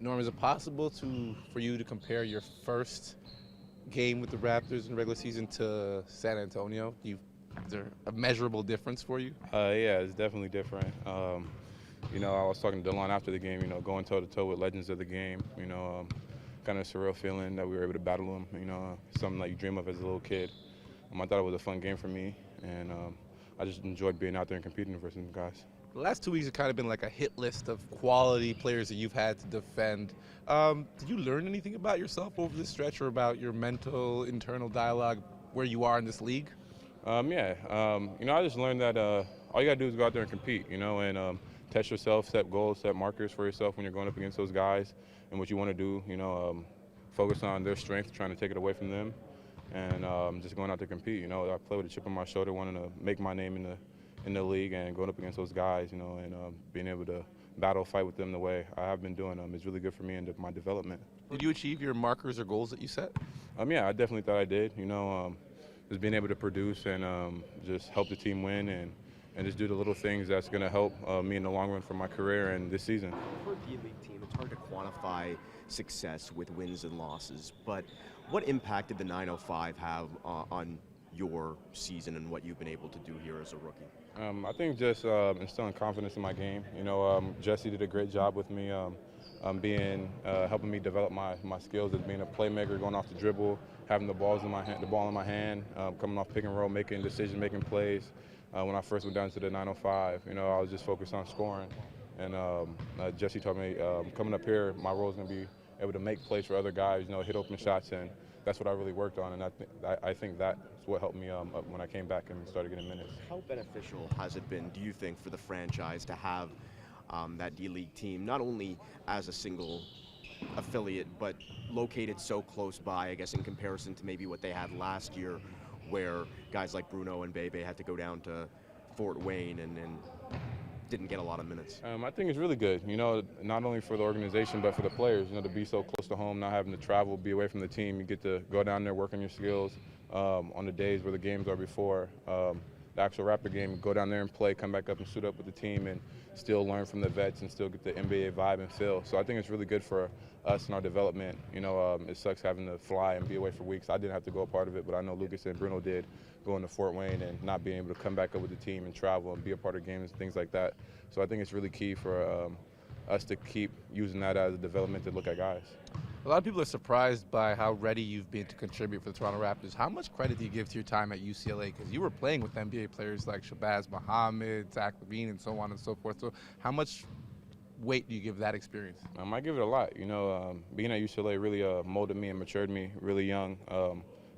Norm, is it possible for you to compare your first game with the Raptors in the regular season to San Antonio? Is there a measurable difference for you? Yeah, it's definitely different. I was talking to Delon after the game, going toe-to-toe with legends of the game, kind of a surreal feeling that we were able to battle them, something that you dream of as a little kid. I thought it was a fun game for me, and I just enjoyed being out there and competing versus them guys. The last 2 weeks have kind of been like a hit list of quality players that you've had to defend. Did you learn anything about yourself over this stretch or about your mental, internal dialogue where you are in this league? I just learned that all you got to do is go out there and compete, and test yourself, set goals, set markers for yourself when you're going up against those guys and what you want to do, focus on their strength, trying to take it away from them, and just going out to compete. I play with a chip on my shoulder, wanting to make my name in the league and going up against those guys, and being able to battle, fight with them the way I have been doing is really good for me and my development. Did you achieve your markers or goals that you set? Yeah, I definitely thought I did. Just being able to produce and just help the team win and just do the little things that's going to help me in the long run for my career and this season. For a D-League team, it's hard to quantify success with wins and losses, but what impact did the 905 have on your season and what you've been able to do here as a rookie? I think just instilling confidence in my game. Jesse did a great job with me, helping me develop my skills as being a playmaker, going off the dribble, having the ball in my hand, coming off pick and roll, making decisions, making plays. When I first went down to the 905, I was just focused on scoring. And Jesse told me, coming up here, my role is going to be able to make plays for other guys, hit open shots, and that's what I really worked on. And I think that's what helped me when I came back and started getting minutes. How beneficial has it been, do you think, for the franchise to have that D-League team, not only as a single affiliate, but located so close by, I guess, in comparison to maybe what they had last year, where guys like Bruno and Bebe had to go down to Fort Wayne and didn't get a lot of minutes? I think it's really good, not only for the organization but for the players, to be so close to home, not having to travel, be away from the team. You get to go down there, work on your skills on the days where the games are before the actual Raptor game, go down there and play, come back up and suit up with the team and still learn from the vets and still get the NBA vibe and feel. So I think it's really good for us and our development. It sucks having to fly and be away for weeks. I didn't have to go a part of it, but I know Lucas and Bruno did, going to Fort Wayne and not being able to come back up with the team and travel and be a part of games and things like that. So I think it's really key for us to keep using that as a development to look at guys. A lot of people are surprised by how ready you've been to contribute for the Toronto Raptors. How much credit do you give to your time at UCLA? Because you were playing with NBA players like Shabazz Muhammad, Zach LaVine, and so on and so forth. So how much weight do you give that experience? I give it a lot. Being at UCLA really molded me and matured me really young,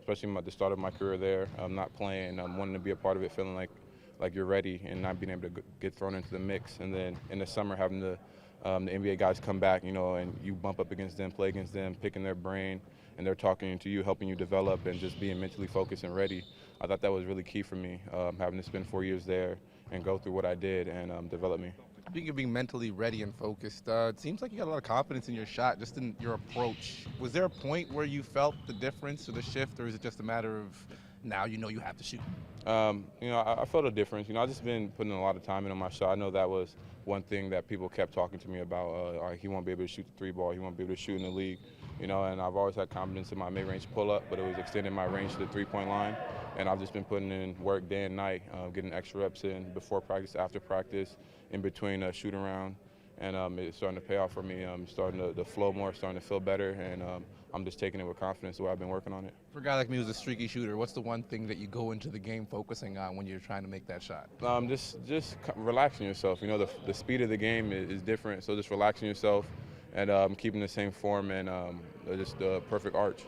especially at the start of my career there. Not playing, wanting to be a part of it, feeling like you're ready and not being able to get thrown into the mix. And then in the summer having the NBA guys come back, and you bump up against them, play against them, picking their brain, and they're talking to you, helping you develop, and just being mentally focused and ready. I thought that was really key for me, having to spend 4 years there and go through what I did and develop me. Speaking of being mentally ready and focused, it seems like you got a lot of confidence in your shot, just in your approach. Was there a point where you felt the difference or the shift, or is it just a matter of now you have to shoot? I felt a difference. I've just been putting a lot of time into my shot. I know that was one thing that people kept talking to me about. He won't be able to shoot the three ball. He won't be able to shoot in the league. And I've always had confidence in my mid-range pull-up, but it was extending my range to the three-point line. And I've just been putting in work day and night, getting extra reps in before practice, after practice, in between shooting around. And it's starting to pay off for me. I'm starting to flow more, starting to feel better, and I'm just taking it with confidence the way I've been working on it. For a guy like me who's a streaky shooter, what's the one thing that you go into the game focusing on when you're trying to make that shot? Just relaxing yourself. The speed of the game is different, so just relaxing yourself and keeping the same form and just the perfect arch.